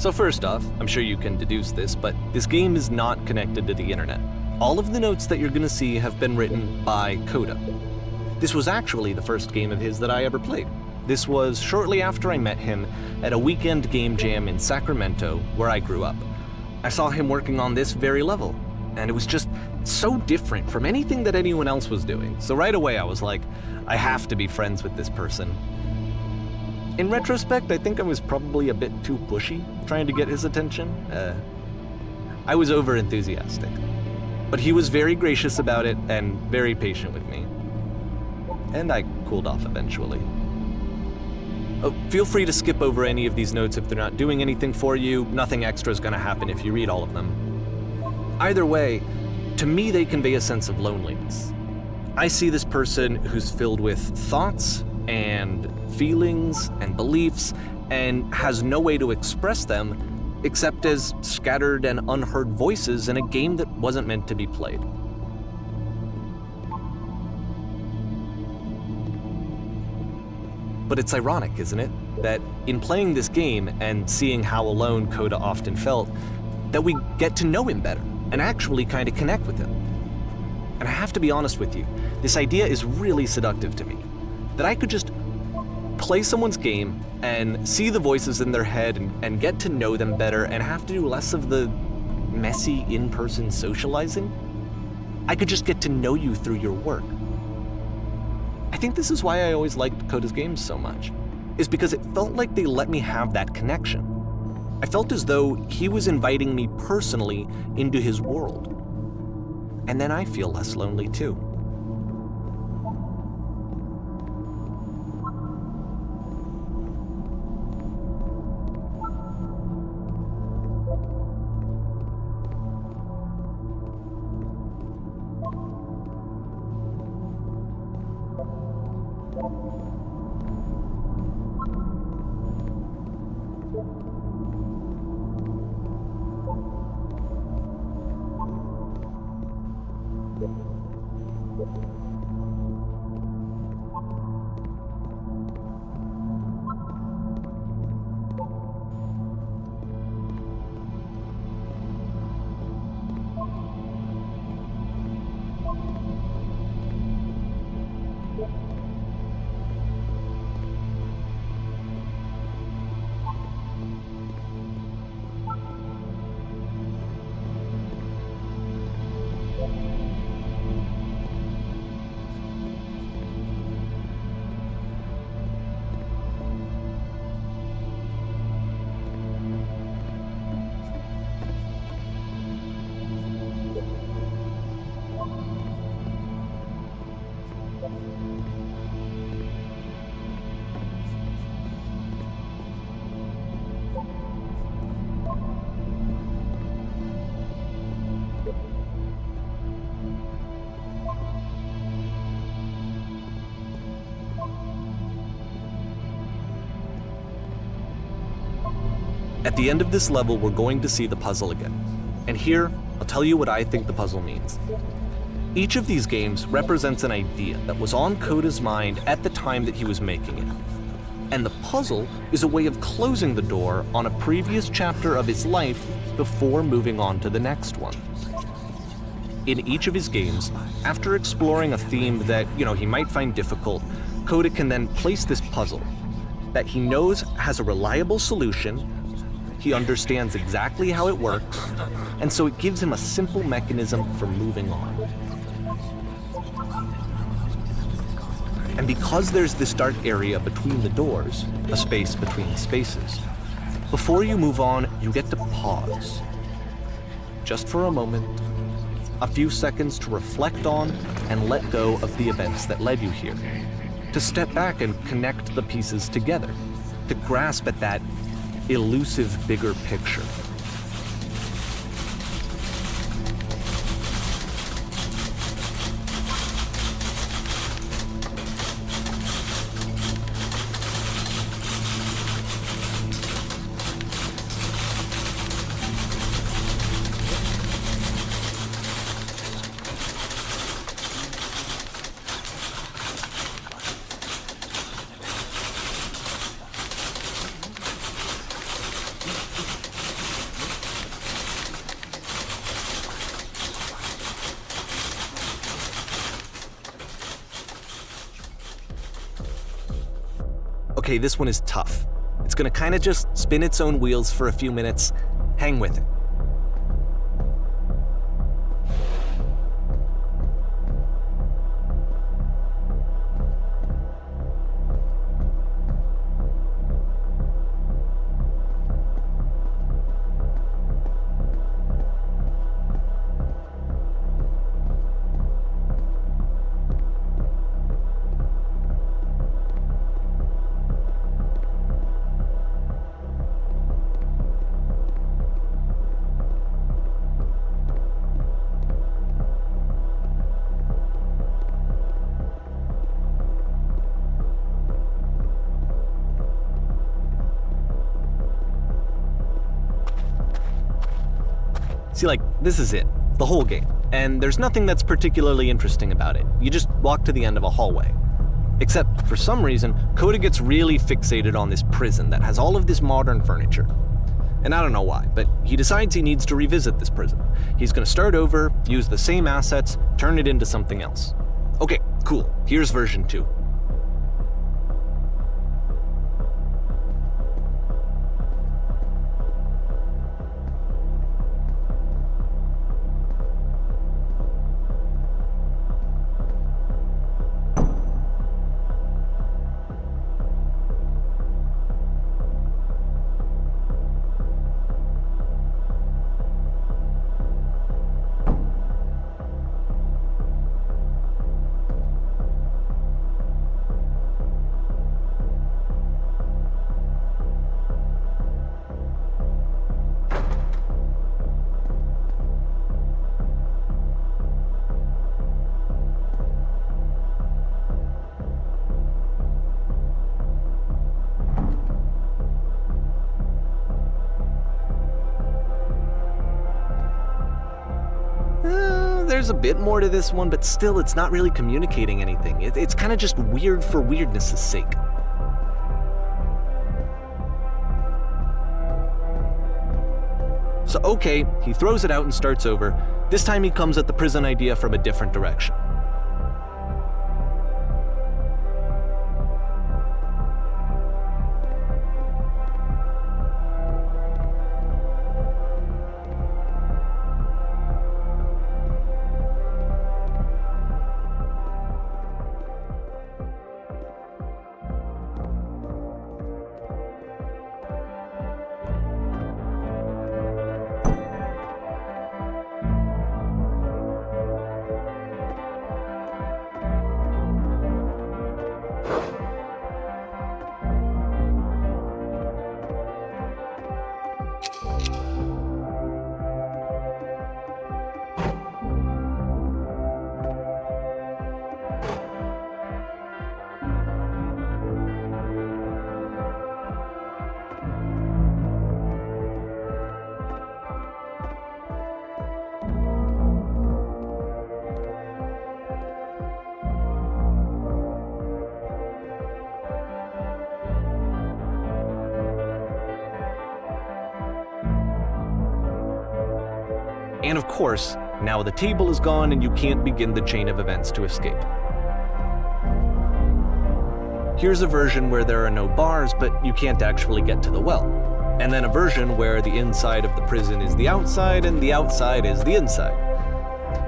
So first off, I'm sure you can deduce this, but this game is not connected to the internet. All of the notes that you're gonna see have been written by Coda. This was actually the first game of his that I ever played. This was shortly after I met him at a weekend game jam in Sacramento, where I grew up. I saw him working on this very level, and it was just so different from anything that anyone else was doing. So right away I was like, I have to be friends with this person. In retrospect, I think I was probably a bit too pushy, trying to get his attention. I was over-enthusiastic. But he was very gracious about it and very patient with me. And I cooled off eventually. Oh, feel free to skip over any of these notes if they're not doing anything for you. Nothing extra is going to happen if you read all of them. Either way, to me they convey a sense of loneliness. I see this person who's filled with thoughts and feelings and beliefs and has no way to express them except as scattered and unheard voices in a game that wasn't meant to be played. But it's ironic, isn't it, that in playing this game and seeing how alone Coda often felt, that we get to know him better and actually kind of connect with him. And I have to be honest with you, this idea is really seductive to me, that I could just play someone's game and see the voices in their head and get to know them better and have to do less of the messy in-person socializing. I could just get to know you through your work. I think this is why I always liked Coda's games so much, is because it felt like they let me have that connection. I felt as though he was inviting me personally into his world. And then I feel less lonely too. At the end of this level, we're going to see the puzzle again. And here, I'll tell you what I think the puzzle means. Each of these games represents an idea that was on Coda's mind at the time that he was making it. And the puzzle is a way of closing the door on a previous chapter of his life before moving on to the next one. In each of his games, after exploring a theme that, he might find difficult, Coda can then place this puzzle that he knows has a reliable solution. He understands exactly how it works, and so it gives him a simple mechanism for moving on. And because there's this dark area between the doors, a space between spaces, before you move on, you get to pause. Just for a moment, a few seconds to reflect on and let go of the events that led you here. To step back and connect the pieces together. To grasp at that elusive bigger picture. Okay, this one is tough. It's gonna kinda just spin its own wheels for a few minutes. Hang with it. See, like, this is it, the whole game. And there's nothing that's particularly interesting about it. You just walk to the end of a hallway. Except, for some reason, Coda gets really fixated on this prison that has all of this modern furniture. And I don't know why, but he decides he needs to revisit this prison. He's gonna start over, use the same assets, turn it into something else. Okay, cool, here's version 2. There's a bit more to this one, but still it's not really communicating anything. It's kind of just weird for weirdness' sake. So okay, he throws it out and starts over. This time he comes at the prison idea from a different direction. And of course, now the table is gone and you can't begin the chain of events to escape. Here's a version where there are no bars, but you can't actually get to the well. And then a version where the inside of the prison is the outside and the outside is the inside.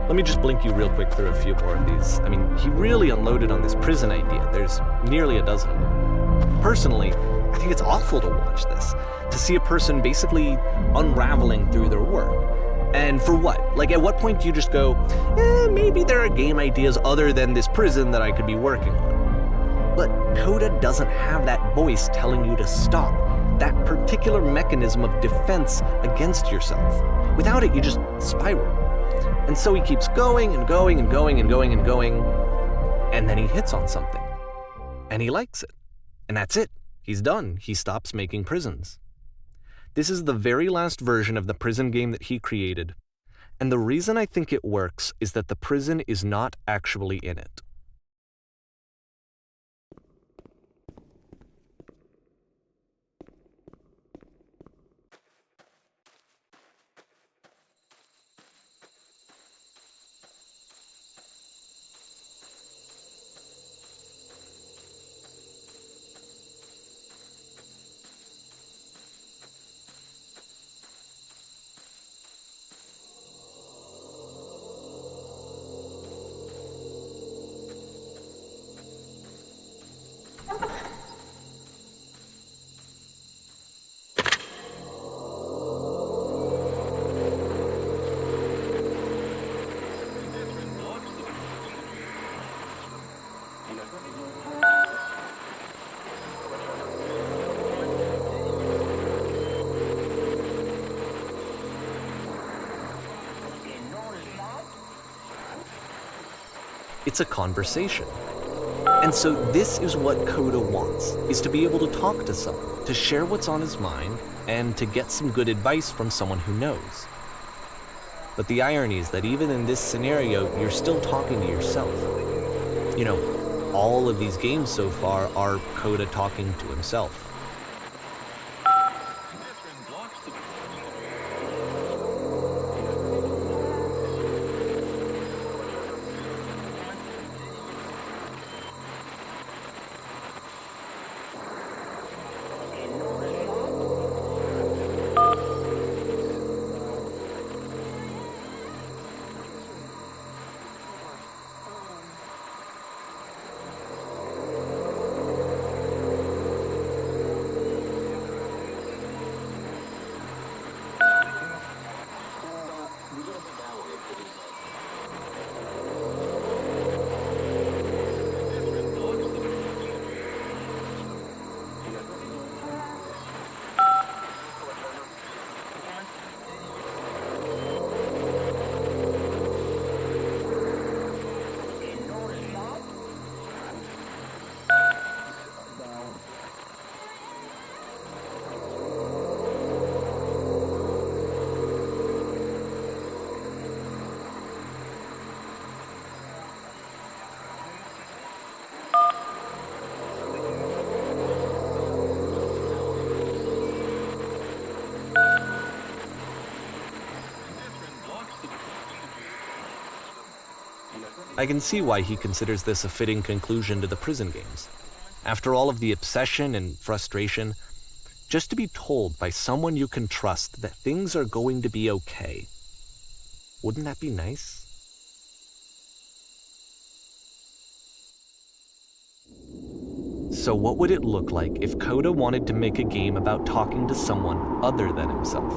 Let me just blink you real quick through a few more of these. I mean, he really unloaded on this prison idea. There's nearly a dozen of them. Personally, I think it's awful to watch this, to see a person basically unraveling through their work. And for what? Like, at what point do you just go, maybe there are game ideas other than this prison that I could be working on? But Coda doesn't have that voice telling you to stop, that particular mechanism of defense against yourself. Without it, you just spiral. And so he keeps going and going and going and going and going, and then he hits on something. And he likes it. And that's it. He's done. He stops making prisons. This is the very last version of the prison game that he created, and the reason I think it works is that the prison is not actually in it. It's a conversation. And so this is what Coda wants, is to be able to talk to someone, to share what's on his mind, and to get some good advice from someone who knows. But the irony is that even in this scenario, you're still talking to yourself. You know, all of these games so far are Coda talking to himself. I can see why he considers this a fitting conclusion to the prison games. After all of the obsession and frustration, just to be told by someone you can trust that things are going to be okay. Wouldn't that be nice? So what would it look like if Coda wanted to make a game about talking to someone other than himself?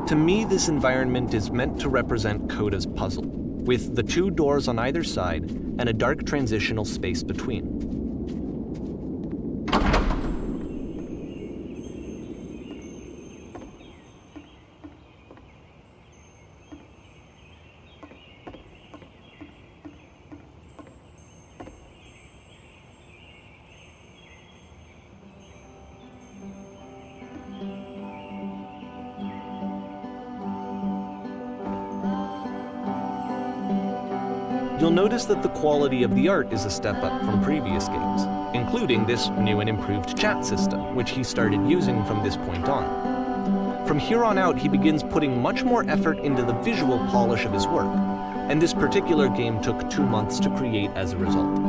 To me, this environment is meant to represent Coda's puzzle, with the two doors on either side and a dark transitional space between. You'll notice that the quality of the art is a step up from previous games, including this new and improved chat system, which he started using from this point on. From here on out, he begins putting much more effort into the visual polish of his work, and this particular game took 2 months to create as a result.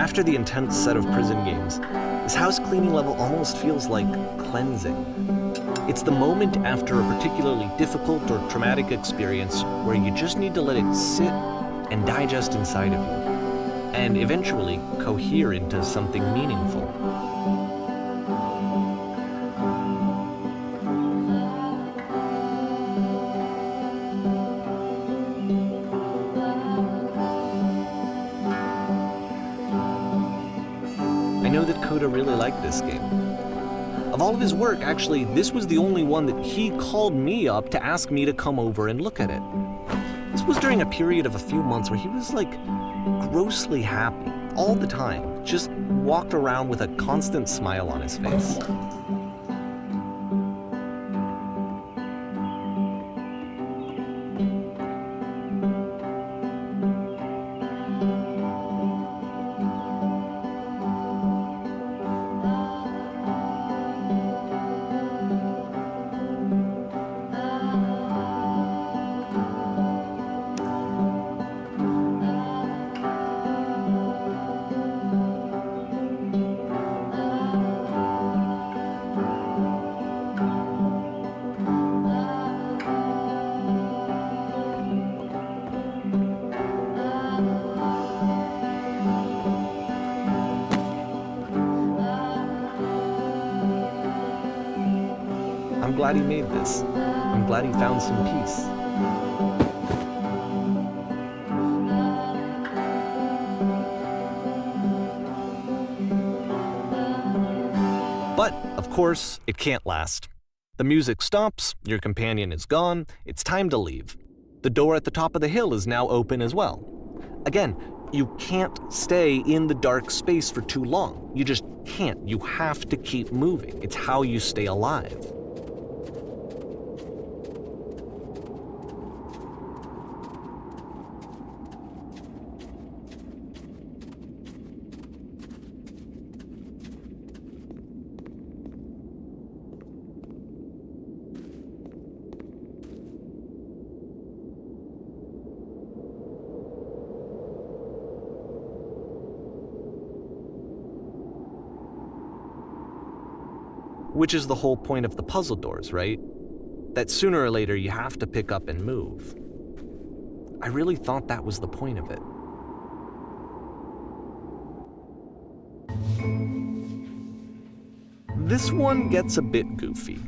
After the intense set of prison games, this house cleaning level almost feels like cleansing. It's the moment after a particularly difficult or traumatic experience where you just need to let it sit and digest inside of you, and eventually cohere into something meaningful. I know that Coda really liked this game. Of all of his work, actually, this was the only one that he called me up to ask me to come over and look at it. This was during a period of a few months where he was like grossly happy all the time, just walked around with a constant smile on his face. I'm glad he made this. I'm glad he found some peace. But, of course, it can't last. The music stops, your companion is gone, it's time to leave. The door at the top of the hill is now open as well. Again, you can't stay in the dark space for too long. You just can't. You have to keep moving. It's how you stay alive. Which is the whole point of the puzzle doors, right? That sooner or later you have to pick up and move. I really thought that was the point of it. This one gets a bit goofy.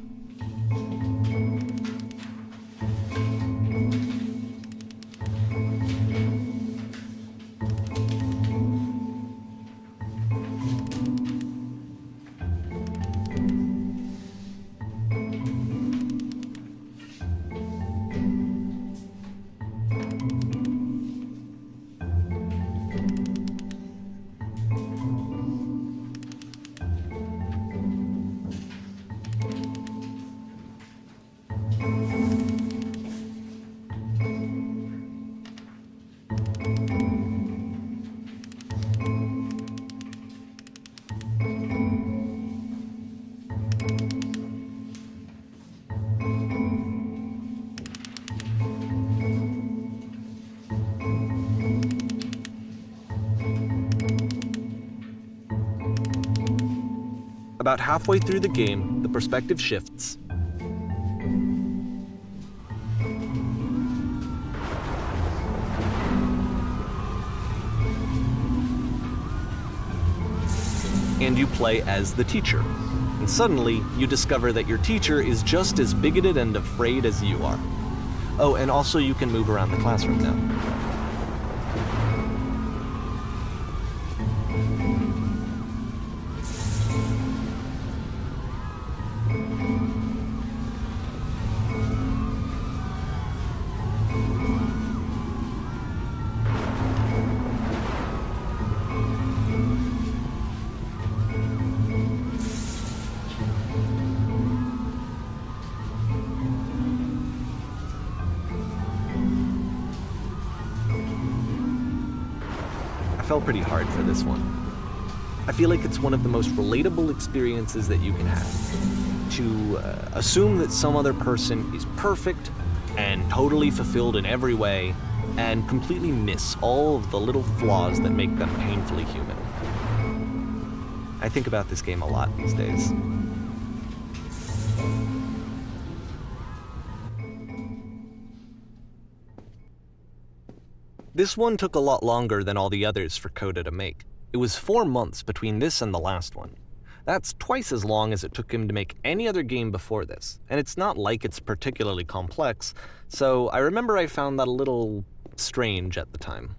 About halfway through the game, the perspective shifts. And you play as the teacher. And suddenly, you discover that your teacher is just as bigoted and afraid as you are. Oh, and also you can move around the classroom now. I fell pretty hard for this one. I feel like it's one of the most relatable experiences that you can have. To assume that some other person is perfect and totally fulfilled in every way, and completely miss all of the little flaws that make them painfully human. I think about this game a lot these days. This one took a lot longer than all the others for Coda to make. It was 4 months between this and the last one. That's twice as long as it took him to make any other game before this, and it's not like it's particularly complex, so I remember I found that a little strange at the time.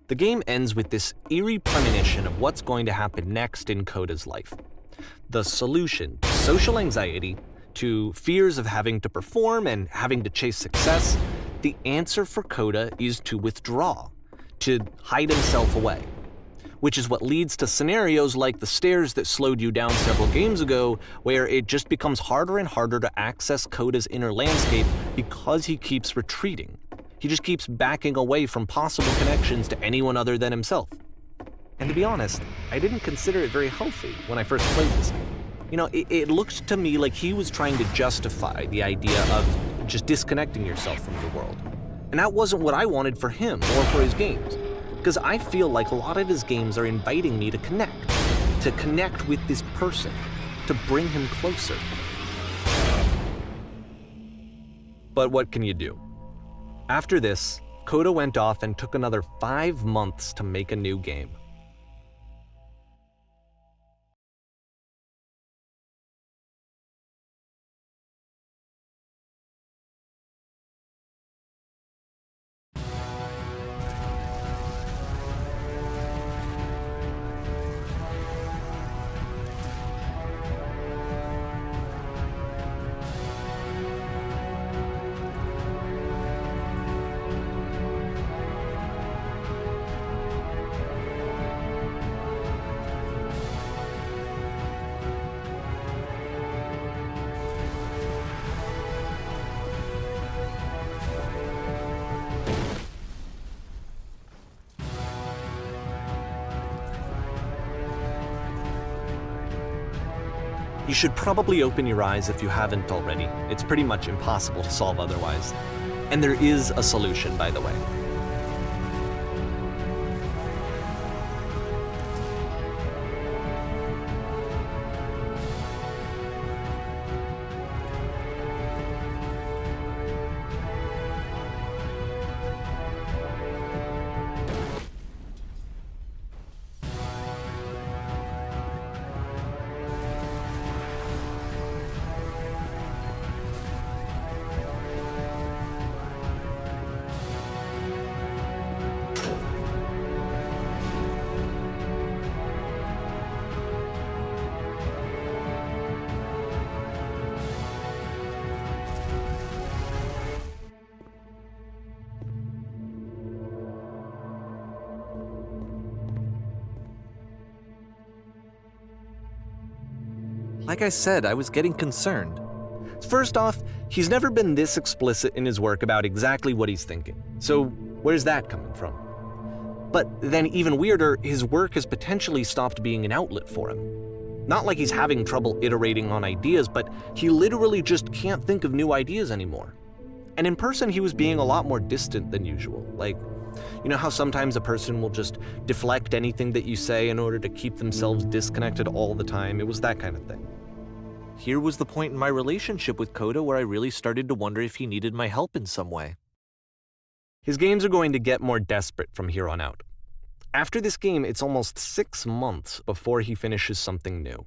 The game ends with this eerie premonition of what's going to happen next in Coda's life. The solution to social anxiety, to fears of having to perform and having to chase success, the answer for Coda is to withdraw, to hide himself away. Which is what leads to scenarios like the stairs that slowed you down several games ago, where it just becomes harder and harder to access Coda's inner landscape because he keeps retreating. He just keeps backing away from possible connections to anyone other than himself. And to be honest, I didn't consider it very healthy when I first played this game. You know, it looked to me like he was trying to justify the idea of just disconnecting yourself from the world. And that wasn't what I wanted for him or for his games. Because I feel like a lot of his games are inviting me to connect with this person, to bring him closer. But what can you do? After this, Coda went off and took another 5 months to make a new game. You should probably open your eyes if you haven't already. It's pretty much impossible to solve otherwise. And there is a solution, by the way. Like I said, I was getting concerned. First off, he's never been this explicit in his work about exactly what he's thinking. So where's that coming from? But then even weirder, his work has potentially stopped being an outlet for him. Not like he's having trouble iterating on ideas, but he literally just can't think of new ideas anymore. And in person, he was being a lot more distant than usual. Like, you know how sometimes a person will just deflect anything that you say in order to keep themselves disconnected all the time? It was that kind of thing. Here was the point in my relationship with Coda where I really started to wonder if he needed my help in some way. His games are going to get more desperate from here on out. After this game, it's almost 6 months before he finishes something new.